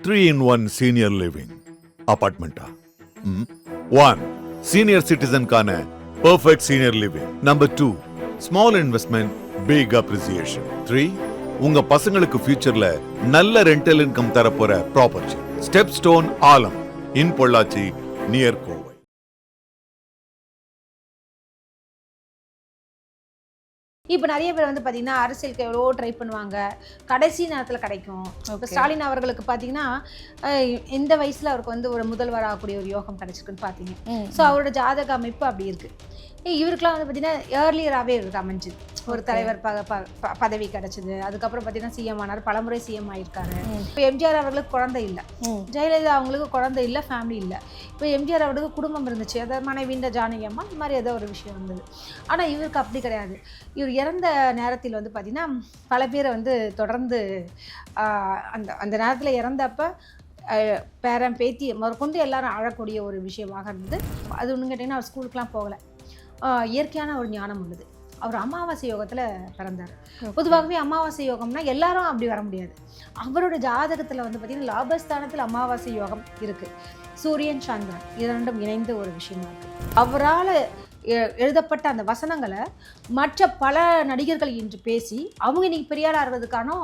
3-in-1 senior living apartment. 1. Senior citizen கான perfect senior living. Number 2. Small investment, big appreciation. 3. உங்க பசங்களுக்கு ஃபியூச்சர்ல நல்ல ரெண்டல் இன்கம் தரப்போற property. Step stone Alam in Pollachi near Kovai. இப்போ நிறைய பேர் வந்து பார்த்தீங்கன்னா அரசியலுக்கு எவ்வளோ ட்ரை பண்ணுவாங்க, கடைசி நேரத்தில் கிடைக்கும். இப்போ ஸ்டாலின் அவர்களுக்கு பார்த்தீங்கன்னா இந்த வயசில் அவருக்கு வந்து ஒரு முதல்வர் ஆகக்கூடிய ஒரு யோகம் கிடைச்சிருக்குன்னு பார்த்தீங்க. ஸோ அவரோட ஜாதக அமைப்பு அப்படி இருக்குது. இவருக்குலாம் வந்து பார்த்தீங்கன்னா ஏர்லியராகவே இவருக்கு அமைஞ்சுது, ஒரு தலைவர் பதவி கிடைச்சிது. அதுக்கப்புறம் பார்த்தீங்கன்னா சிஎம் ஆனார், பலமுறை சிஎம் ஆகியிருக்காரு. இப்போ எம்ஜிஆர் அவர்களுக்கு குழந்தை இல்லை, ஜெயலலிதா அவங்களுக்கு குழந்தை இல்லை, ஃபேமிலி இல்லை. இப்போ எம்ஜிஆர் அவர்களுக்கு குடும்பம் இருந்துச்சு, அதாவது மனைவின்ற ஜானகி அம்மா, இந்த மாதிரி ஏதோ ஒரு விஷயம் இருந்தது. ஆனால் இவருக்கு அப்படி கிடையாது. இவர் இறந்த நேரத்தில் வந்து பார்த்திங்கன்னா பல பேரை வந்து தொடர்ந்து அந்த நேரத்தில் இறந்தப்போ பேரன் பேத்தி முதற்கொண்டு எல்லாரும் அழக்கூடிய ஒரு விஷயமாக இருந்தது. அது ஒன்று கேட்டிங்கன்னா அவர் ஸ்கூலுக்குலாம் போகலை, இயற்கையான ஒரு ஞானம் உள்ளது. அவர் அமாவாசை யோகத்தில் பிறந்தார். பொதுவாகவே அமாவாசை யோகம்னா எல்லாரும் அப்படி வர முடியாது. அவரோட ஜாதகத்தில் வந்து பார்த்திங்கன்னா லாபஸ்தானத்தில் அமாவாசை யோகம் இருக்குது. சூரியன் சந்திரன் இரண்டும் இணைந்த ஒரு விஷயமா இருக்குது. அவரால் எழுதப்பட்ட அந்த வசனங்களை மற்ற பல நடிகர்கள் இன்று பேசி அவங்க இன்னைக்கு பெரியார் ஆடுறதுக்கான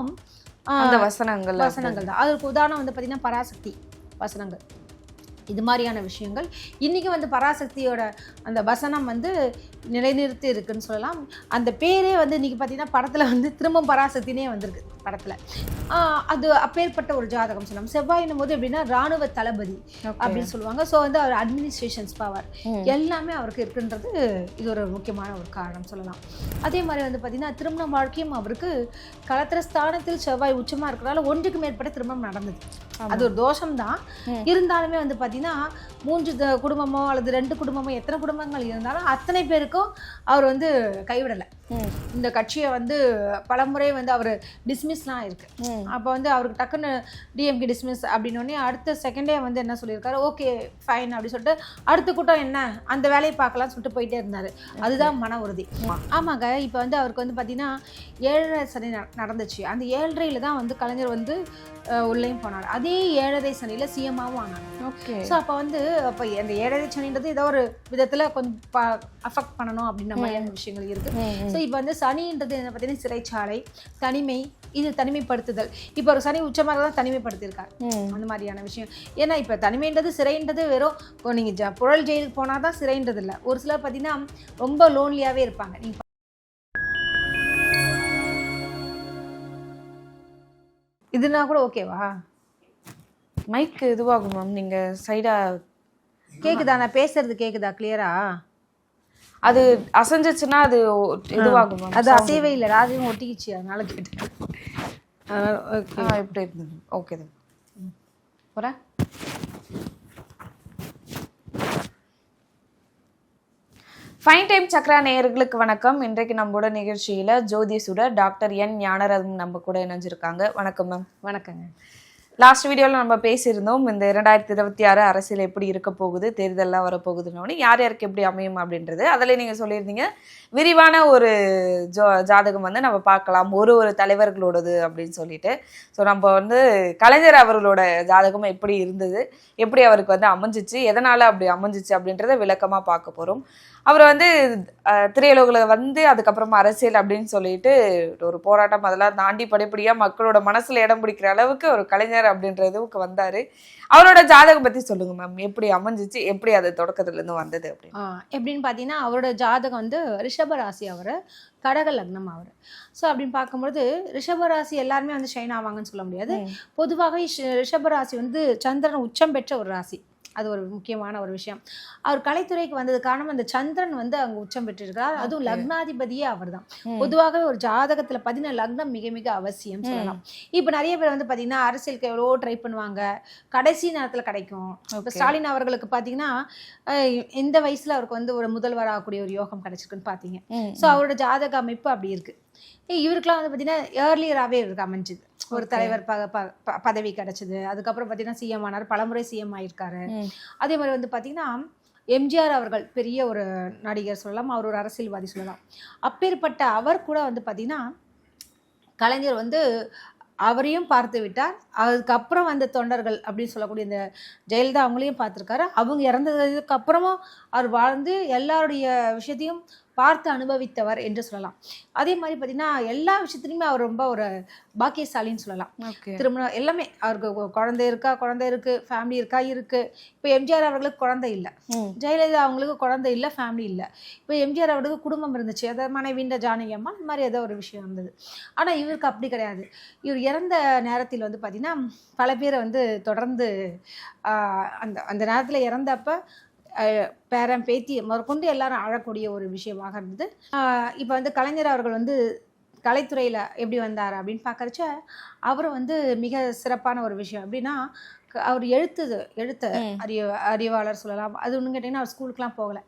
வசனங்கள் தான். அதுக்கு உதாரணம் வந்து பார்த்திங்கன்னா பராசக்தி வசனங்கள், இது மாதிரியான விஷயங்கள். இன்றைக்கி வந்து பராசக்தியோட அந்த வசனம் வந்து நிலைநிறுத்தி இருக்குன்னு சொல்லலாம். அந்த பேரே வந்து இன்றைக்கி பார்த்திங்கன்னா படத்தில் வந்து திரும்ப பராசக்தினே வந்திருக்கு படத்தில். அது அப்பேற்பட்ட ஒரு ஜாதகம் சொல்லலாம். செவ்வாயினும் போது எப்படின்னா இராணுவ தளபதி அப்படின்னு சொல்லுவாங்க. ஸோ வந்து அவர் அட்மினிஸ்ட்ரேஷன்ஸ் பவர் எல்லாமே அவருக்கு இருக்குன்றது இது ஒரு முக்கியமான ஒரு காரணம் சொல்லலாம். அதே மாதிரி வந்து பார்த்திங்கன்னா திருமண வாழ்க்கையும் அவருக்கு களத்திர ஸ்தானத்தில் செவ்வாய் உச்சமாக இருக்கிறதால ஒன்றுக்கு மேற்பட்ட திருமணம் நடந்தது. அது ஒரு தோஷம்தான். இருந்தாலுமே வந்து பார்த்தீங்கன்னா 3 குடும்பமோ அல்லது 2 குடும்பமோ எத்தனை குடும்பங்கள் இருந்தாலும் அத்தனை பேருக்கும் அவர் வந்து கைவிடலை. இந்த கட்சியை வந்து பலமுறை வந்து அவர் டிஸ்மிஸ்லாம் இருக்கு. அப்போ வந்து அவருக்கு டக்குன்னு டிஎம்கே டிஸ்மிஸ் அப்படின்னோடனே அடுத்த செகண்டே வந்து என்ன சொல்லியிருக்காரு, ஓகே ஃபைன் அப்படின்னு சொல்லிட்டு அடுத்த கூட்டம் என்ன அந்த வேலையை பார்க்கலாம்னு சொல்லிட்டு போயிட்டே இருந்தார். அதுதான் மன உறுதி. ஆமாங்க. இப்போ வந்து அவருக்கு வந்து பார்த்தீங்கன்னா 7.5 சனி நடந்துச்சு. அந்த 7.5 தான் வந்து கலைஞர் வந்து உள்ளேயும் போனார். அதே 7.5 சனியில் சிஎம்மாவும் ஆனார். ஓகே. ஸோ அப்போ வந்து அப்போ அந்த 7.5 சனின்றது ஏதோ ஒரு விதத்தில் கொஞ்சம் அஃபெக்ட் பண்ணணும் அப்படின்ற மாதிரியான விஷயங்கள் இருக்குது. ஸோ இப்போ வந்து சனின்றது என்ன பார்த்தீங்கன்னா சிறைச்சாலை, தனிமை, இது தனிமைப்படுத்துதல். இப்போ ஒரு சனி உச்சமாக தான் தனிமைப்படுத்தியிருக்காரு, அந்த மாதிரியான விஷயம். ஏன்னா இப்போ தனிமைன்றது சிறைன்றது வெறும் நீங்கள் புழல் ஜெயிலுக்கு போனால் தான் சிறைன்றது இல்லை. ஒரு சிலர் பார்த்தீங்கன்னா ரொம்ப லோன்லியாகவே இருப்பாங்க. நீங்கள் இதுனா கூட ஓகேவா? மைக் இதுவாகும் மேம், நீங்கள் சைடாக கேட்குதா? நான் பேசுறது கேட்குதா கிளியரா? அது அசைஞ்சிச்சுன்னா அது இதுவாகும் மேம். அது அசையவே இல்லை, ராஜையும் ஒட்டிக்கிச்சு, அதனால கேட்டேன். எப்படி இருந்தது? ஓகே தான் போகிறேன். ஃபைன் டைம் சக்ரா நேயர்களுக்கு வணக்கம். இன்றைக்கு நம்மளோட நிகழ்ச்சியில் ஜோதிஷுடர் டாக்டர் என் ஞானரத்னம் நம்ம கூட இணைஞ்சிருக்காங்க. வணக்கம் மேம். வணக்கங்க. லாஸ்ட் வீடியோவில் நம்ம பேசியிருந்தோம் இந்த 2026 அரசியல் எப்படி இருக்க போகுது, தேர்தல்லாம் வரப்போகுதுன்னு, யார் யாருக்கு எப்படி அமையும் அப்படின்றது. அதில் நீங்கள் சொல்லியிருந்தீங்க விரிவான ஒரு ஜாதகம் வந்து நம்ம பார்க்கலாம் ஒரு தலைவர்களோடது அப்படின்னு சொல்லிட்டு. ஸோ நம்ம வந்து கலைஞர் அவர்களோட ஜாதகம் எப்படி இருந்தது, எப்படி அவருக்கு வந்து அமைஞ்சிச்சு, எதனால் அப்படி அமைஞ்சிச்சு அப்படின்றத விளக்கமாக பார்க்க போகிறோம். அவர் வந்து திரையுலகில் வந்து அதுக்கப்புறமா அரசியல் அப்படின்னு சொல்லிட்டு ஒரு போராட்டம் அதெல்லாம் தாண்டி படிப்படியாக மக்களோட மனசில் இடம் பிடிக்கிற அளவுக்கு ஒரு கலைஞர் அப்படின்றதுக்கு வந்தார். அவரோட ஜாதகம் பற்றி சொல்லுங்கள் மேம், எப்படி அமைஞ்சிச்சு, எப்படி அது தொடக்கத்துலேருந்து வந்தது அப்படின்னு. எப்படின்னு பார்த்தீங்கன்னா அவரோட ஜாதகம் வந்து ரிஷபராசி, அவர் கடக லக்னம் அவர். ஸோ அப்படின்னு பார்க்கும்போது ரிஷபராசி எல்லாருமே வந்து ஷைன் ஆவாங்கன்னு சொல்ல முடியாது. பொதுவாகவே ரிஷபராசி வந்து சந்திரன் உச்சம் பெற்ற ஒரு ராசி. அது ஒரு முக்கியமான ஒரு விஷயம். அவர் கலைத்துறைக்கு வந்தது காரணம் அந்த சந்திரன் வந்து அங்கே உச்சம் பெற்றிருக்கிறார். அதுவும் லக்னாதிபதியே அவர் தான். பொதுவாகவே ஒரு ஜாதகத்தில் பார்த்தீங்கன்னா லக்னம் மிக மிக அவசியம் சொல்லலாம். இப்போ நிறைய பேர் வந்து பார்த்தீங்கன்னா அரசியலுக்கு எவ்வளோ ட்ரை பண்ணுவாங்க, கடைசி நேரத்தில் கிடைக்கும். இப்போ ஸ்டாலின் அவர்களுக்கு பார்த்தீங்கன்னா இந்த வயசில் அவருக்கு வந்து ஒரு முதல்வர் ஆகக்கூடிய ஒரு யோகம் கிடைச்சிருக்குன்னு பார்த்தீங்க. ஸோ அவரோட ஜாதக அமைப்பு அப்படி இருக்குது. இவருக்குலாம் வந்து பார்த்தீங்கன்னா ஏர்லியராகவே இவருக்கு அமைஞ்சுது, ஒரு தலைவர் பதவி கிடைச்சிது. அதுக்கப்புறம் பார்த்தீங்கன்னா சிஎம் ஆனார், பலமுறை சிஎம் ஆகியிருக்காரு. அதே மாதிரி வந்து பார்த்தீங்கன்னா எம்ஜிஆர் அவர்கள் பெரிய ஒரு நடிகர் சொல்லலாம், அவர் ஒரு அரசியல்வாதி சொல்லலாம். அப்பேற்பட்ட அவர் கூட வந்து பார்த்தீங்கன்னா கலைஞர் வந்து அவரையும் பார்த்து விட்டார். அதுக்கப்புறம் வந்த தொண்டர்கள் அப்படின்னு சொல்லக்கூடிய இந்த ஜெயலலிதா அவங்களையும் பார்த்துருக்காரு. அவங்க இறந்ததுக்கு அப்புறமும் அவர் வாழ்ந்து எல்லாருடைய விஷயத்தையும் பார்த்து அனுபவித்தவர் என்று சொல்லலாம். அதே மாதிரி பார்த்தீங்கன்னா எல்லா விஷயத்துலையுமே அவர் ரொம்ப ஒரு பாக்கியசாலின்னு சொல்லலாம். திருமணம் எல்லாமே அவருக்கு குழந்தை இருக்கு, ஃபேமிலி இருக்கு. இப்போ எம்ஜிஆர் அவர்களுக்கு குழந்தை இல்லை, ஜெயலலிதா அவங்களுக்கு குழந்தை இல்லை, ஃபேமிலி இல்லை. இப்போ எம்ஜிஆர் அவர்களுக்கு குடும்பம் இருந்துச்சு, அதாவது மனைவின்ற ஜானகி அம்மா, இந்த மாதிரி ஏதோ ஒரு விஷயம் இருந்தது. ஆனால் இவருக்கு அப்படி கிடையாது. இவர் இறந்த நேரத்தில் வந்து பார்த்தீங்கன்னா பல பேரை வந்து தொடர்ந்து அந்த நேரத்தில் இறந்தப்ப பேரன் பேத்தி முதற்கொண்டு எல்லாரும் அழக்கூடிய ஒரு விஷயமாக இருந்தது. இப்போ வந்து கலைஞர் அவர்கள் வந்து கலைத்துறையில் எப்படி வந்தார் அப்படின்னு பார்க்கறச்ச அவர் வந்து மிக சிறப்பான ஒரு விஷயம் எப்படின்னா, அவர் எழுத்த அறிவாளர் சொல்லலாம். அது ஒன்றும் கேட்டிங்கன்னா அவர் ஸ்கூலுக்குலாம் போகலை,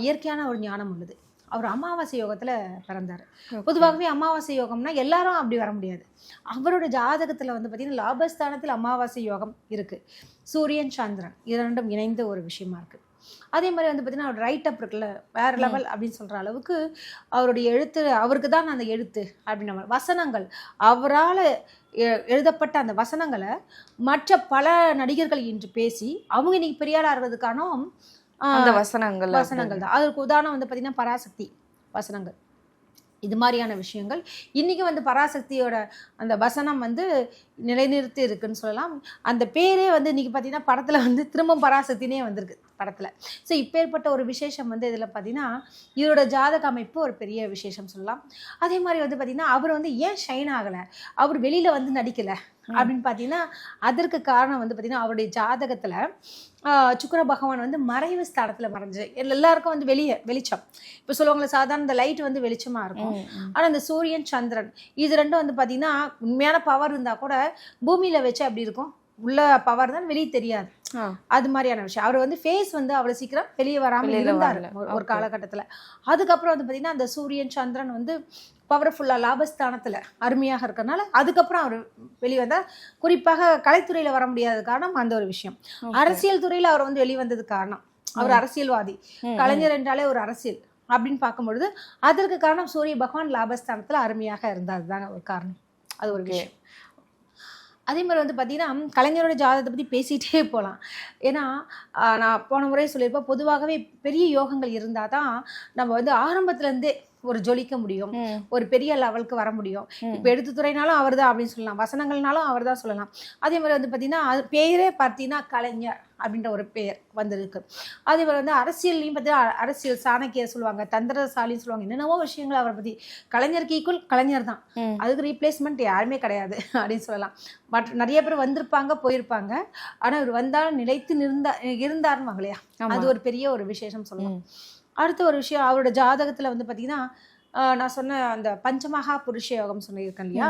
இயற்கையான ஒரு ஞானம் உள்ளது. அவர் அமாவாசை யோகத்தில் பிறந்தார். பொதுவாகவே அமாவாசை யோகம்னா எல்லாரும் அப்படி வர முடியாது. அவரோட ஜாதகத்தில் வந்து பார்த்திங்கன்னா லாபஸ்தானத்தில் அமாவாசை யோகம் இருக்குது. சூரியன் சந்திரன் இரண்டும் இணைந்த ஒரு விஷயமா இருக்குது. அதே மாதிரி வந்து பார்த்திங்கன்னா அவர் ரைட் அப் இருக்குல்ல, வேறு லெவல் அப்படின்னு சொல்கிற அளவுக்கு அவருடைய எழுத்து, அவருக்கு தான் அந்த எழுத்து அப்படின்ற வசனங்கள், அவரால் எழுதப்பட்ட அந்த வசனங்களை மற்ற பல நடிகர்கள் இன்று பேசி அவங்க இன்னைக்கு பெரியாள் ஆகிறதுக்கான அந்த வசனங்கள் தான். அதற்கு உதாரணம் வந்து பார்த்தீங்கன்னா பராசக்தி வசனங்கள், இது மாதிரியான விஷயங்கள் இன்றைக்கி வந்து பராசக்தியோட அந்த வசனம் வந்து நிலைநிறுத்தி இருக்குன்னு சொல்லலாம். அந்த பேரே வந்து இன்றைக்கி பார்த்தீங்கன்னா படத்தில் வந்து திரும்ப பராசக்தினே வந்திருக்கு படத்தில். ஸோ இப்பேற்பட்ட ஒரு விசேஷம் வந்து இதில் பார்த்தீங்கன்னா இவரோட ஜாதக அமைப்பு ஒரு பெரிய விசேஷம் சொல்லலாம். அதே மாதிரி வந்து பார்த்திங்கன்னா அவர் வந்து ஏன் ஷைன் ஆகலை, அவர் வெளியில் வந்து நடிக்கலை அப்படின்னு பார்த்தீங்கன்னா அதற்கு காரணம் வந்து பார்த்திங்கன்னா அவருடைய ஜாதகத்தில் சுக்கிர பகவான் வந்து மறைவு ஸ்தானத்தில் மறைஞ்சு எல்லாருக்கும் வந்து வெளிச்சம். இப்போ சொல்லுவாங்களே சாதாரண இந்த லைட் வந்து வெளிச்சமாக இருக்கும். ஆனால் இந்த சூரியன் சந்திரன் இது ரெண்டும் வந்து பார்த்திங்கன்னா உண்மையான பவர் இருந்தால் கூட பூமியில் வச்சு அப்படி இருக்கும், உள்ள பவர் தான் வெளியே தெரியாது. அது மாதிரியான விஷயம். அவர் வந்து ஃபேஸ் வந்து அவ்வளோ சீக்கிரம் வெளியே வராமல் இருந்தார் ஒரு காலகட்டத்தில். அதுக்கப்புறம் வந்து பார்த்திங்கன்னா அந்த சூரியன் சந்திரன் வந்து பவர்ஃபுல்லாக லாபஸ்தானத்தில் அருமையாக இருக்கிறனால அதுக்கப்புறம் அவர் வெளியே வந்தார். குறிப்பாக கலைத்துறையில் வர முடியாத காரணம் அந்த ஒரு விஷயம். அரசியல் துறையில் அவர் வந்து வெளிவந்தது காரணம், அவர் அரசியல்வாதி, கலைஞர் என்றாலே ஒரு அரசியல் அப்படின்னு பார்க்கும்பொழுது அதற்கு காரணம் சூரிய பகவான் லாபஸ்தானத்தில் அருமையாக இருந்தார் தான் ஒரு காரணம். அது ஒரு விஷயம். அதே மாதிரி வந்து பார்த்திங்கன்னா கலைஞரோட ஜாதகத்தை பற்றி பேசிகிட்டே போகலாம். ஏன்னா நான் போன முறை சொல்லியிருப்பேன், பொதுவாகவே பெரிய யோகங்கள் இருந்தால் தான் நம்ம வந்து ஆரம்பத்துலேருந்தே ஒரு ஜொலிக்க முடியும், ஒரு பெரிய லெவலுக்கு வர முடியும். இப்போ எழுத்துத்துறைனாலும் அவர் தான் அப்படின்னு சொல்லலாம், வசனங்கள்னாலும் அவர் தான் சொல்லலாம். அதே மாதிரி வந்து பார்த்திங்கன்னா அது பேரே பார்த்தீங்கன்னா கலைஞர் அப்படின்ற ஒரு பெயர் வந்திருக்கு. அதே மாதிரி வந்து அரசியல்லையும் பார்த்தீங்கன்னா அரசியல் சாணக்கியர் சொல்லுவாங்க, தந்திரசாலின்னு சொல்லுவாங்க, என்னென்னவோ விஷயங்கள் அவரை பற்றி. கலைஞருக்கு ஈக்குவல் கலைஞர் தான், அதுக்கு ரீப்ளேஸ்மெண்ட் யாருமே கிடையாது அப்படின்னு சொல்லலாம். பட் நிறைய பேர் வந்திருப்பாங்க போயிருப்பாங்க, ஆனால் இவர் வந்தாலும் நிலைத்து இருந்தாருன்னு வாங்கலையா, அது ஒரு பெரிய ஒரு விசேஷம் சொல்லலாம். அடுத்த ஒரு விஷயம், அவரோட ஜாதகத்தில் வந்து பார்த்திங்கன்னா நான் சொன்ன அந்த பஞ்சமகா புருஷ யோகம் சொல்லியிருக்கேன் இல்லையா,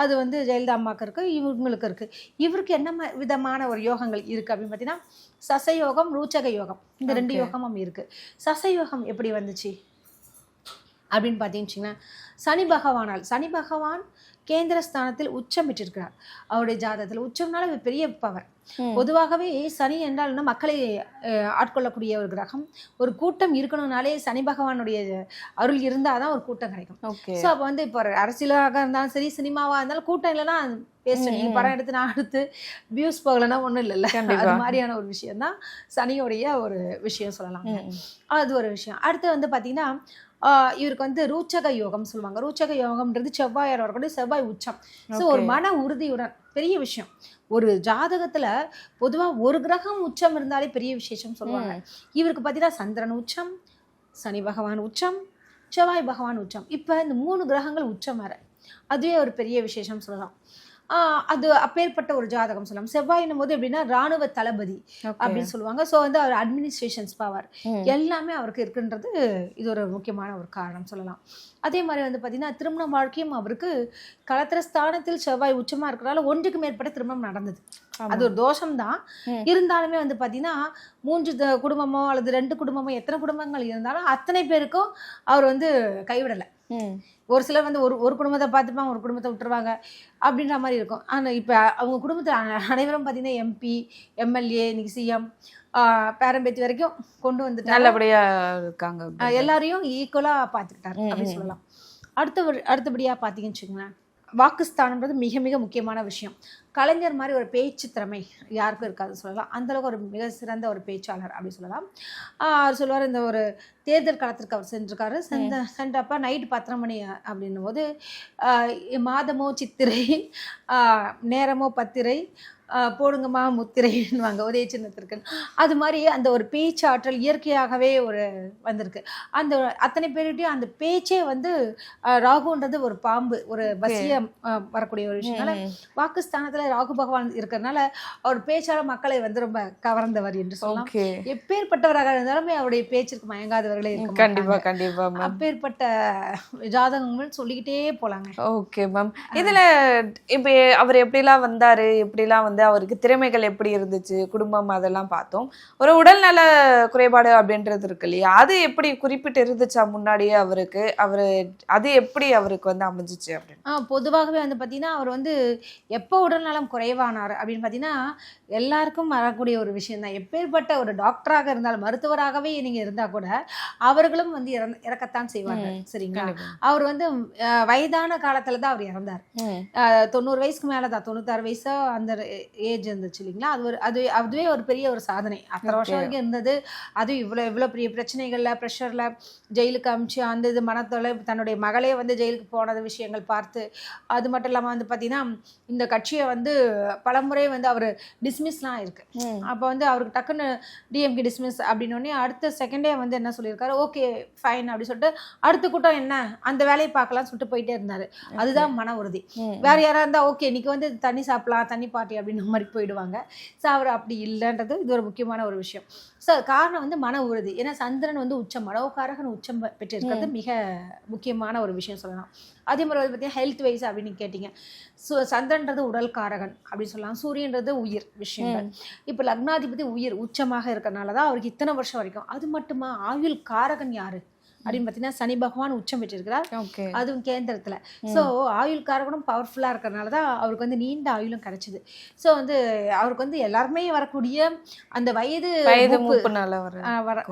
அது வந்து ஜெயலலிதா அம்மாவுக்கு இருக்குது, இவங்களுக்கு இருக்குது. இவருக்கு என்ன விதமான ஒரு யோகங்கள் இருக்குது அப்படின்னு பார்த்தீங்கன்னா சசயோகம், ரூச்சக யோகம், இந்த ரெண்டு யோகமும் இருக்குது. சசயோகம் எப்படி வந்துச்சு அப்படின்னு பார்த்தீங்கன்னா சனி பகவான் கேந்திரஸ்தானத்தில் உச்சம் பெற்றிருக்கிறார். அவருடைய ஜாதகத்தில் உச்சம்னால பெரிய பவர். பொதுவாகவே சனி என்றால் மக்களை ஆட்கொள்ளக்கூடிய ஒரு கிரகம். ஒரு கூட்டம் இருக்கணும்னாலே சனி பகவானுடைய அருள் இருந்தால் தான் ஒரு கூட்டம் கிடைக்கும். ஸோ அப்போ வந்து இப்போ அரசியலாக இருந்தாலும் சரி, சினிமாவாக இருந்தாலும் கூட்டம் இல்லைன்னா பேசணும். நீங்கள் படம் எடுத்து நான் எடுத்து வியூஸ் போகலைன்னா ஒன்றும் இல்லைல்ல, அது மாதிரியான ஒரு விஷயம் தான் சனியோடைய ஒரு விஷயம் சொல்லலாம். அது ஒரு விஷயம். அடுத்து வந்து பார்த்தீங்கன்னா இவருக்கு வந்து ரூச்சக யோகம் சொல்லுவாங்க. ரூச்சக யோகம்ன்றது செவ்வாயார் வரக்கூடிய செவ்வாய் உச்சம். ஸோ ஒரு மன உறுதியுடன் பெரிய விஷயம். ஒரு ஜாதகத்தில் பொதுவாக ஒரு கிரகம் உச்சம் இருந்தாலே பெரிய விசேஷம் சொல்லுவாங்க. இவருக்கு பார்த்தீங்கன்னா சந்திரன் உச்சம், சனி பகவான் உச்சம், செவ்வாய் பகவான் உச்சம். இப்போ இந்த 3 கிரகங்கள் உச்சம் வர அதுவே ஒரு பெரிய விசேஷம் சொல்லலாம். அது அப்பேற்பட்ட ஒரு ஜாதகம் சொல்லலாம். செவ்வாயினும் போது எப்படின்னா இராணுவ தளபதி அப்படின்னு சொல்லுவாங்க. ஸோ வந்து அவர் அட்மினிஸ்ட்ரேஷன்ஸ் பவர் எல்லாமே அவருக்கு இருக்குன்றது இது ஒரு முக்கியமான ஒரு காரணம் சொல்லலாம். அதே மாதிரி வந்து பார்த்தீங்கன்னா திருமண வாழ்க்கையும் அவருக்கு களத்திரஸ்தானத்தில் செவ்வாய் உச்சமாக இருக்கிறனால 1க்கு மேற்பட்ட திருமணம் நடந்தது. அது ஒரு தோஷம்தான். இருந்தாலுமே வந்து பார்த்தீங்கன்னா 3 குடும்பமோ அல்லது 2 குடும்பமோ எத்தனை குடும்பங்கள் இருந்தாலும் அத்தனை பேருக்கும் அவர் வந்து கைவிடலை. ஒரு சிலர் வந்து ஒரு குடும்பத்தை பார்த்துப்பாங்க, ஒரு குடும்பத்தை விட்டுருவாங்க அப்படின்ற மாதிரி இருக்கும். ஆனால் இப்போ அவங்க குடும்பத்தில் அனைவரும் பார்த்தீங்கன்னா எம்பி, எம்எல்ஏ, இன்னைக்கு சிஎம், பேரம்பேத்தி வரைக்கும் கொண்டு வந்துட்டு நல்லபடியாக இருக்காங்க. எல்லாரையும் ஈக்குவலாக பார்த்துக்கிட்டாரு அப்படின்னு சொல்லலாம். அடுத்தபடியாக பார்த்தீங்கன்னு வச்சுக்கோங்களேன், வாக்குஸ்தானம்ன்றது மிக மிக முக்கியமான விஷயம். கலைஞர் மாதிரி ஒரு பேச்சு திறமை யாருக்கும் இருக்காது சொல்லலாம். அந்தளவுக்கு ஒரு மிக சிறந்த ஒரு பேச்சாளர் அப்படி சொல்லலாம். அவர் சொல்லுவார், இந்த ஒரு தேர்தல் காலத்திற்கு அவர் சென்றிருக்காரு. சென்றப்ப நைட்டு 10:30 மணி அப்படின்னும் போது மாதமோ சித்திரை, நேரமோ பத்திரை, போடுங்கம்மா முத்திரைன்னுவாங்க ஒரே சின்னத்திற்கு. அது மாதிரி அந்த ஒரு பேச்சாற்றல் இயற்கையாகவே ஒரு வந்திருக்கு. அந்த அத்தனை பேர்கிட்டையும் அந்த பேச்சே வந்து ராகுன்றது ஒரு பாம்பு, ஒரு வசியம் வரக்கூடிய ஒரு விஷயம்னால வாக்குஸ்தானத்துல ராகு பகவான் இருக்கிறதுனால அவர் பேச்சால மக்களை வந்து ரொம்ப கவர்ந்தவர் என்று சொல்லலாம். எப்பேற்பட்டவராக இருந்தாலுமே அவருடைய பேச்சிற்கு மயங்காதவர்களே இருக்க கண்டிப்பா கண்டிப்பா மேம். அப்பேற்பட்ட ஜாதகங்கள் சொல்லிக்கிட்டே போலாங்க. Okay ma'am. இதுல இப்ப அவர் எப்படிலாம் வந்தாரு, எப்படிலாம் வந்து அவருக்கு திறமைகள் எப்படி இருந்துச்சு, குடும்பம் அதெல்லாம் பார்த்தோம். ஒரு உடல்நல குறைபாடு அப்படின்றது இருக்கு இல்லையா, அது எப்படி குறிப்பிட்டு இருந்துச்சா முன்னாடியே அவருக்கு, அது எப்படி அவருக்கு வந்து அமைஞ்சிச்சு அப்படின்னு? பொதுவாகவே வந்து பார்த்தீங்கன்னா அவர் வந்து எப்போ உடல்நலம் குறைவானார் அப்படின்னு பார்த்தீங்கன்னா எல்லாருக்கும் வரக்கூடிய ஒரு விஷயம் தான். எப்பேற்பட்ட ஒரு டாக்டராக இருந்தாலும் மருத்துவராகவே நீங்கள் இருந்தால் கூட அவர்களும் வந்து இறக்கத்தான் செய்வாங்க. சரிங்களா? அவர் வந்து வயதான காலத்தில் தான் அவர் இறந்தார். 90 வயசுக்கு மேலே தான், 96 வயசா அந்த ஏஜ் இருந்துச்சு இல்லைங்களா. அதுவே ஒரு பெரிய ஒரு சாதனை. அத்தனை வருஷம் வரைக்கும் இருந்தது. அதுவும் இவ்வளோ பெரிய பிரச்சனைகளில் ப்ரெஷரில் ஜெயிலுக்கு அமிச்சு அந்த இது மனத்தொலை தன்னுடைய மகளே வந்து ஜெயிலுக்கு போனது விஷயங்கள் பார்த்து, அது மட்டும் இல்லாமல் வந்து பார்த்தீங்கன்னா இந்த கட்சியை வந்து பலமுறை வந்து அவர் டிஸ்மிஸ்லாம் இருக்கு. அப்போ வந்து அவருக்கு டக்குன்னு டிஎம்கே டிஸ்மிஸ் அப்படின்னோடனே அடுத்த செகண்டே வந்து என்ன சொல்லியிருக்காரு, ஓகே ஃபைன் அப்படின்னு சொல்லிட்டு அடுத்த கூட்டம் என்ன அந்த வேலையை பார்க்கலாம்னு சொல்லிட்டு போயிட்டே இருந்தார். அதுதான் மன உறுதி. வேற யாராக இருந்தால் ஓகே இன்னைக்கு வந்து தண்ணி சாப்பிடலாம் தண்ணி பாட்டி அப்படின்னு மாதிரி போயிடுவாங்க. ஸோ அவர் அப்படி இல்லைன்றது இது ஒரு முக்கியமான ஒரு விஷயம். ஸோ காரணம் வந்து மன உறுதி. ஏன்னா சந்திரன் வந்து உச்சம், மனோகாரகன் உச்சம் பெற்றிருக்கிறது மிக முக்கியமான ஒரு விஷயம் சொல்லலாம். அதே மாதிரி வந்து பார்த்தீங்கன்னா ஹெல்த் வைஸ் அப்படின்னு கேட்டிங்க, சந்திரன்றது உடல் காரகன் அப்படின்னு சொல்லலாம். சூரியன்றது உயிர் விஷயங்கள். இப்போ லக்னாதிபதி உயிர் உச்சமாக இருக்கிறனால தான் அவருக்கு இத்தனை வருஷம் வரைக்கும். அது மட்டுமா, ஆயுள் காரகன் யாரு அப்படின்னு பார்த்தீங்கன்னா சனி பகவான் உச்சம் பெற்றிருக்கிறார், அதுவும் கேந்திரத்தில். ஸோ ஆயுள் காரகனும் பவர்ஃபுல்லாக இருக்கிறனால தான் அவருக்கு வந்து நீண்ட ஆயுளும் கிடைச்சிது. ஸோ வந்து அவருக்கு வந்து எல்லாருமே வரக்கூடிய அந்த வயது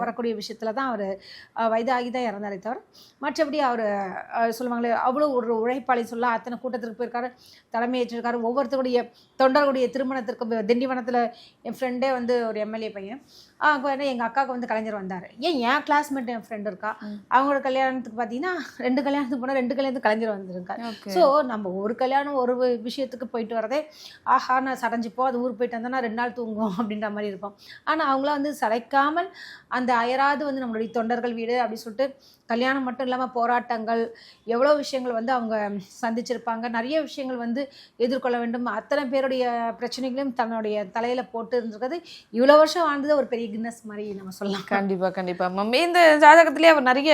வரக்கூடிய விஷயத்துல தான் அவர் வயதாகி தான் இறந்தாரே தவிர மற்றபடி அவர் சொல்லுவாங்களே அவ்வளோ ஒரு உழைப்பாளி சொல்ல அத்தனை கூட்டத்திற்கு போயிருக்காரு, தலைமையேற்றிருக்காரு. ஒவ்வொருத்தருடைய தொண்டர்களுடைய திருமணத்திற்கு திண்டிவனத்தில் என் ஃப்ரெண்டே வந்து ஒரு எம்எல்ஏ பையன் எங்கள் அக்காவுக்கு வந்து கலைஞர் வந்தார். என் கிளாஸ்மேட் என் ஃப்ரெண்டு இருக்கா, அவங்களோட கல்யாணத்துக்கு பார்த்தீங்கன்னா 2 கல்யாணத்துக்கு போனால் 2 கல்யாணத்துக்கு கலைஞர் வந்திருக்காரு. ஸோ நம்ம ஒரு கல்யாணம் ஒரு விஷயத்துக்கு போயிட்டு வரதே ஆஹா நான் சடைஞ்சிப்போம், அது ஊருக்கு போயிட்டு வந்தோன்னா 2 நாள் தூங்குவோம் அப்படின்ற மாதிரி இருப்போம். ஆனால் அவங்களாம் வந்து சளைக்காமல் அந்த அயராது வந்து நம்மளுடைய தொண்டர்கள் வீடு அப்படி சொல்லிட்டு கல்யாணம் மட்டும் இல்லாமல் போராட்டங்கள் எவ்வளோ விஷயங்கள் வந்து அவங்க சந்திச்சிருப்பாங்க. நிறைய விஷயங்கள் வந்து எதிர்கொள்ள வேண்டும். அத்தனை பேருடைய பிரச்சனைகளையும் தன்னுடைய தலையில் போட்டு இருந்திருக்கிறது. இவ்வளோ வருஷம் வாழ்ந்தது ஒரு பெரிய கின்னஸ் மாதிரி நம்ம சொல்லலாம். கண்டிப்பாக கண்டிப்பாக மேம். இந்த ஜாதகத்திலே அவர் நிறைய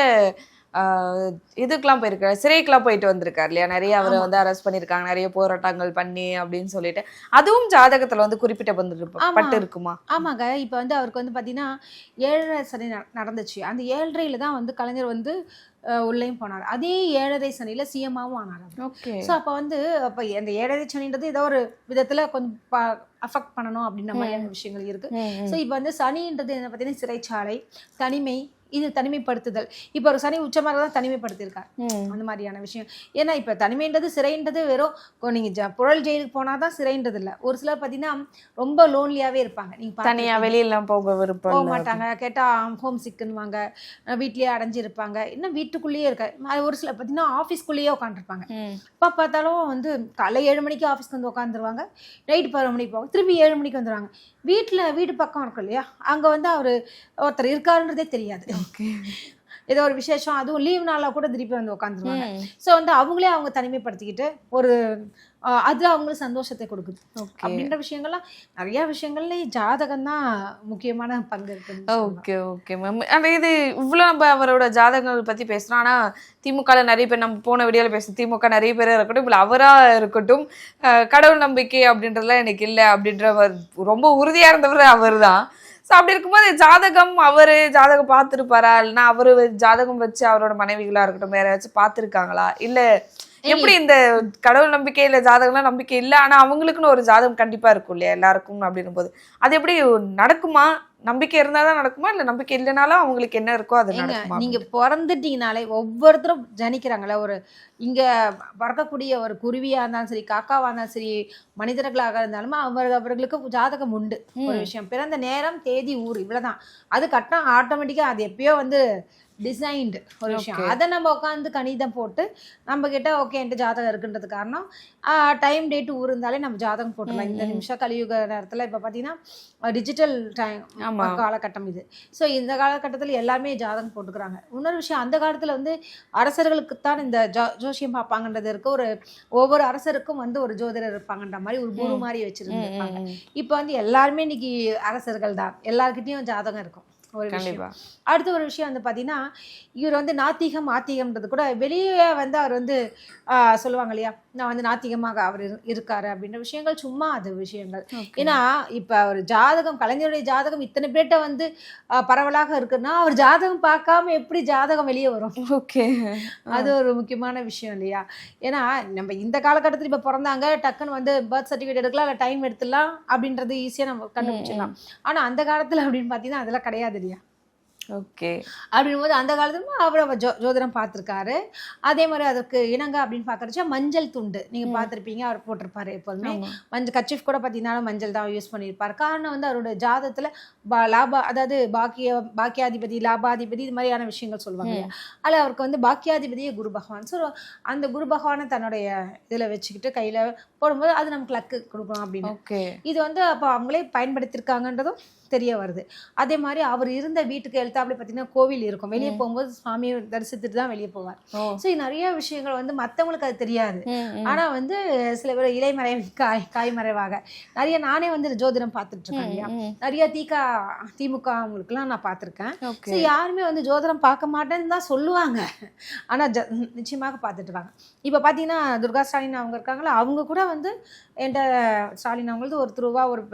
இதுக்கெல்லாம் போயிருக்காரு, சிறைக்கெல்லாம் போயிட்டு வந்திருக்காரு இல்லையா, நிறைய அவரை வந்து அரெஸ்ட் பண்ணியிருக்காங்க, நிறைய போராட்டங்கள் பண்ணி அப்படின்னு சொல்லிட்டு அதுவும் ஜாதகத்தில் வந்து குறிப்பிட்டு இருக்குமா? ஆமாங்க. இப்போ வந்து அவருக்கு வந்து பார்த்தீங்கன்னா 7.5 சனி நடந்துச்சு. அந்த 7.5 தான் வந்து கலைஞர் வந்து உள்ளேயும் போனார். அதே 7.5 சனியில் சிஎம்மாவும் ஆனார். ஓகே. ஸோ அப்போ வந்து அப்போ அந்த 7.5 சனின்றது ஏதோ ஒரு விதத்தில் கொஞ்சம் அஃபெக்ட் பண்ணணும் அப்படின்ற மாதிரியான விஷயங்கள் இருக்குது. ஸோ இப்போ வந்து சனின்றது என்ன பார்த்தீங்கன்னா சிறைச்சாலை, தனிமை, இது தனிமைப்படுத்துதல். இப்போ ஒரு சனி உச்சமாக தான் தனிமைப்படுத்தியிருக்கார் அந்த மாதிரியான விஷயம். ஏன்னா இப்போ தனிமைன்றது சிறைன்றது வெறும் நீங்கள் புழல் ஜெயிலுக்கு போனால் தான் சிறைன்றது இல்லை. ஒரு சிலர் பார்த்தீங்கன்னா ரொம்ப லோன்லியாகவே இருப்பாங்க. நீங்கள் தனியாக வெளியெல்லாம் போக மாட்டாங்க, கேட்டால் ஹோம் சிக்குன்னுவாங்க, வீட்லேயே அடைஞ்சிருப்பாங்க, இன்னும் வீட்டுக்குள்ளேயே இருக்க. ஒரு சிலர் பார்த்தீங்கன்னா ஆஃபீஸ்க்குள்ளேயே உட்காந்துருப்பாங்க. இப்போ பார்த்தாலும் வந்து காலை 7 மணிக்கு ஆஃபீஸ்க்கு வந்து உட்காந்துருவாங்க, நைட்டு 11 மணிக்கு போவாங்க, திருப்பி 7 மணிக்கு வந்துடுவாங்க. வீடு பக்கம் இருக்கும் இல்லையா, அங்கே வந்து ஒருத்தர் இருக்காருன்றதே தெரியாது. ஏதோ ஒரு விசேஷம் அதுவும் லீவ் நாளில் கூட திருப்பி வந்து உட்காந்துருவாங்க. ஸோ வந்து அவங்களே அவங்க தனிமைப்படுத்திக்கிட்டு ஒரு அது அவங்களுக்கு சந்தோஷத்தை கொடுக்குது அப்படின்ற விஷயங்கள்லாம் நிறைய விஷயங்கள்ல ஜாதகம் தான் முக்கியமான பங்கு இருக்கு. Okay okay ma'am. ஆனால் இது இவ்வளோ நம்ம அவரோட ஜாதகங்கள் பற்றி பேசுகிறோம். ஆனால் திமுகவில் நிறைய பேர், நம்ம போன வீடியோவில் பேசுகிறோம், திமுக நிறைய பேராக இருக்கட்டும், இல்லை அவராக இருக்கட்டும், கடவுள் நம்பிக்கை அப்படின்றதுலாம் எனக்கு இல்லை அப்படின்ற ரொம்ப உறுதியாக இருந்தவர் அவர் தான். ஸோ அப்படி இருக்கும்போது ஜாதகம் பார்த்துருப்பாரா, இல்லைன்னா அவர் ஜாதகம் வச்சு அவரோட மனைவிகளாக இருக்கட்டும் வேற ஏதாச்சும் பார்த்துருக்காங்களா, இல்லை எப்படி இந்த கடவுள் நம்பிக்கை இல்லை ஜாதகம்லாம் நம்பிக்கை இல்லை ஆனால் அவங்களுக்குன்னு ஒரு ஜாதகம் கண்டிப்பாக இருக்கும் இல்லையா எல்லாருக்கும் அப்படின்னும் போது அது எப்படி நடக்குமா, நம்பிக்கை இருந்தாதான் நடக்குமா இல்ல நம்பிக்கை இல்லைனாலும் அவங்களுக்கு என்ன இருக்கோ அது நடக்குமா? நீங்க பிறந்துட்டீங்கனாலே ஒவ்வொருத்தரும் ஜனிக்கிறாங்களே, ஒரு இங்க பறக்கக்கூடிய ஒரு குருவியா இருந்தாலும் சரி, காக்காவா இருந்தாலும் சரி, மனிதர்களாக இருந்தாலும் அவர்களுக்கு ஜாதகம் உண்டு. ஒரு விஷயம், பிறந்த நேரம், தேதி, ஊர், இவ்வளவுதான். அது கட்டம் ஆட்டோமேட்டிக்கா அது எப்பயோ வந்து டிசைன்டு ஒரு விஷயம். அதை நம்ம உட்காந்து கணிதம் போட்டு நம்ம கிட்ட ஓகே என்கிட்ட ஜாதகம் இருக்குன்றது காரணம் டைம் டேட் ஊர் இருந்தாலே நம்ம ஜாதகம் போட்டுக்கலாம். இந்த நிமிஷம் கலியுக நேரத்தில் இப்போ பார்த்தீங்கன்னா டிஜிட்டல் டைம் காலகட்டம் இது. ஸோ இந்த காலகட்டத்தில் எல்லாருமே ஜாதகம் போட்டுக்கிறாங்க. இன்னொரு விஷயம், அந்த காலத்தில் வந்து அரசர்களுக்குத்தான் இந்த ஜோசியம் பார்ப்பாங்கன்றது இருக்கு. ஒவ்வொரு அரசருக்கும் வந்து ஒரு ஜோதிடர் இருப்பாங்கன்ற மாதிரி ஒரு குரு மாதிரி வச்சிருந்துருப்பாங்க. இப்போ வந்து எல்லாருமே இன்னைக்கு அரசர்கள் தான், எல்லாருக்கிட்டையும் ஜாதகம் இருக்கும். ஒரு விஷயம். அடுத்த ஒரு விஷயம் வந்து பார்த்தீங்கன்னா, இவர் வந்து நாத்திகம் ஆத்திகம்ன்றது கூட வெளியே வந்து அவர் வந்து சொல்லுவாங்க இல்லையா, நான் வந்து நாத்திகமாக அவர் இருக்காரு அப்படின்ற விஷயங்கள் சும்மா அது விஷயங்கள். ஏன்னா இப்போ ஒரு ஜாதகம், கலைஞருடைய ஜாதகம் இத்தனை பேர்ட்ட வந்து பரவலாக இருக்குன்னா அவர் ஜாதகம் பார்க்காம எப்படி ஜாதகம் வெளியே வரும்? ஓகே, அது ஒரு முக்கியமான விஷயம் இல்லையா? ஏன்னா நம்ம இந்த காலகட்டத்தில் இப்போ பிறந்தாங்க டக்குன்னு வந்து பர்த் சர்டிஃபிகேட் எடுக்கலாம், இல்லை டைம் எடுத்துடலாம் அப்படின்றது ஈஸியாக நம்ம கண்டுபிடிச்சிடலாம். ஆனால் அந்த காலத்தில் அப்படின்னு பார்த்தீங்கன்னா அதெல்லாம் கிடையாது இல்லையா? ஓகே, அப்படின்போது அந்த காலத்துல அவர் ஜோதிடம் பார்த்துருக்காரு. அதே மாதிரி அதற்கு இணங்க அப்படின்னு பார்க்கறச்சா மஞ்சள் துண்டு நீங்க பார்த்துருப்பீங்க, அவர் போட்டிருப்பாரு. எப்போதுமே மஞ்சள் கர்ச்சீஃப் கூட பார்த்தீங்கன்னா மஞ்சள் தான் யூஸ் பண்ணியிருப்பார். காரணம் வந்து அவருடைய ஜாதகத்துல அதாவது பாக்கியாதிபதி, லாபாதிபதி, இது மாதிரியான விஷயங்கள் சொல்லுவாங்க. அதில் அவருக்கு வந்து பாக்கியாதிபதியே குரு பகவான். ஸோ அந்த குரு பகவானை தன்னுடைய இதில் வச்சுக்கிட்டு கையில் போடும்போது அது நமக்கு லக்கு கொடுக்கணும் அப்படின்னு. இது வந்து அப்போ அவங்களே பயன்படுத்தியிருக்காங்கன்றதும் தெரிய வருது. அதே மாதிரி அவர் இருந்த வீட்டுக்கு எழுத்தாப்புல பார்த்தீங்கன்னா கோவில் இருக்கும். வெளியே போகும்போது சுவாமியை தரிசித்துட்டு தான் வெளியே போவார். ஸோ நிறைய விஷயங்கள் வந்து மற்றவங்களுக்கு அது தெரியாது. ஆனால் வந்து சில பேர் இலைமறை காய்மறைவாக நிறைய, நானே வந்து ஜோதிடம் பார்த்துட்டு இருக்கேன் இல்லையா, நிறைய திமுக அவங்களுக்குலாம் நான் பார்த்துருக்கேன். ஸோ யாருமே வந்து ஜோதிடம் பார்க்க மாட்டேன்னு தான் சொல்லுவாங்க, ஆனால் நிச்சயமாக பார்த்துட்டு இருக்காங்க. இப்போ பார்த்தீங்கன்னா துர்கா ஸ்டாலின் அவங்க இருக்காங்களா, அவங்க கூட வந்து என்கிட்ட ஸ்டாலின் அவங்களது ஒரு ரூபா ஒரு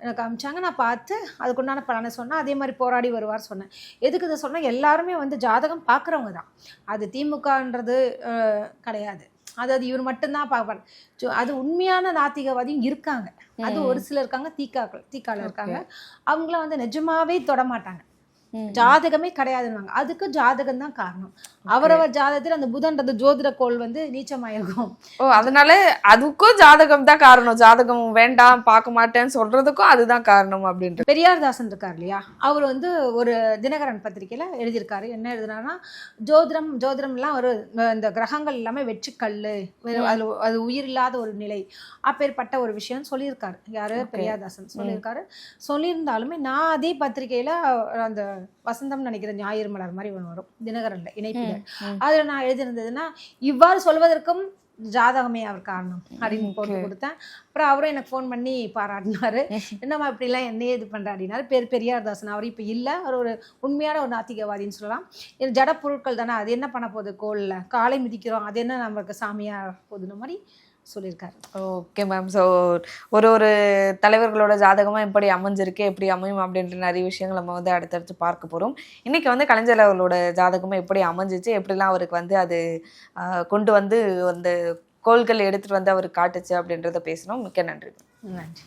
எனக்கு அமிச்சாங்க. நான் பார்த்து அதுக்குண்டான பலனை சொன்னேன். அதே மாதிரி போராடி வருவார் சொன்னேன். எதுக்கு இதை சொன்னால், எல்லாருமே வந்து ஜாதகம் பார்க்குறவங்க தான், அது திமுகன்றது கிடையாது. அதாவது இவர் மட்டும்தான் பார்ப்பார். அது உண்மையான நாத்திகவாதியும் இருக்காங்க. அது ஒரு சிலர் இருக்காங்க, தீக்கால இருக்காங்க. அவங்களாம் வந்து நிஜமாவே தொடமாட்டாங்க, ஜாதகமே கிடையாதுன்னு. அதுக்கு ஜாதகம் தான் காரணம். அவரவர் ஜாதகத்தில் அந்த புதன்றது ஜோதிட கோள் வந்து நீச்சமாயிருக்கும். அதனால அதுக்கும் ஜாதகம் தான் காரணம், ஜாதகம் வேண்டாம் பார்க்க மாட்டேன்னு சொல்றதுக்கும் அதுதான் காரணம் அப்படின்ற. பெரியார் தாசன் இருக்கார் இல்லையா, அவர் வந்து ஒரு தினகரன் பத்திரிகையில எழுதியிருக்காரு. என்ன எழுதுனாருன்னா, ஜோதிடம்லாம் ஒரு இந்த கிரகங்கள் எல்லாமே வெற்றிக்கல், அது உயிர் இல்லாத ஒரு நிலை, அப்பேற்பட்ட ஒரு விஷயம் சொல்லியிருக்காரு. யாரு? பெரியார் தாசன் சொல்லியிருக்காரு. சொல்லியிருந்தாலுமே நான் அதே பத்திரிகையில அந்த வசந்தம் நினைக்கிற ஞாயிறு மலர் மாதிரி ஒன்று வரும் தினகரன்ல இணைப்பில், அதுல நான் எழுதியிருந்ததுன்னா, இவ்வாறு சொல்வதற்கும் ஜாதகமே அவர் காரணம் அப்படின்னு போட்டு கொடுத்தேன். அப்புறம் அவரும் எனக்கு ஃபோன் பண்ணி பாராட்டினாரு. என்னம்மா இப்படிலாம் என்னையே இது பண்ணுற அப்படின்னாரு. பெரியார் தாசன் அவர் இப்போ இல்லை, அவர் ஒரு உண்மையான ஒரு நாத்திகவாதின்னு சொல்லலாம். ஜட பொருட்கள் தானே, அது என்ன பண்ண போகுது, கோளில் காலை மிதிக்கிறோம், அது என்ன நம்மளுக்கு சாமியாக போகுதுன்னு மாதிரி சொல்லியிருக்காரு. Okay ma'am. ஸோ ஒரு தலைவர்களோட ஜாதகமாக எப்படி அமைஞ்சிருக்கு, எப்படி அமையும் அப்படின்ற நிறைய விஷயங்கள் நம்ம வந்து அடுத்தடுத்து பார்க்க போகிறோம். இன்றைக்கி வந்து கலைஞர் அவர்களோட ஜாதகமாக எப்படி அமைஞ்சிச்சு, எப்படிலாம் அவருக்கு வந்து அது கொண்டு வந்து அந்த கோள்கள் எடுத்துகிட்டு வந்து அவருக்கு காட்டுச்சு அப்படின்றத பேசணும். மிக்க நன்றி. நன்றி.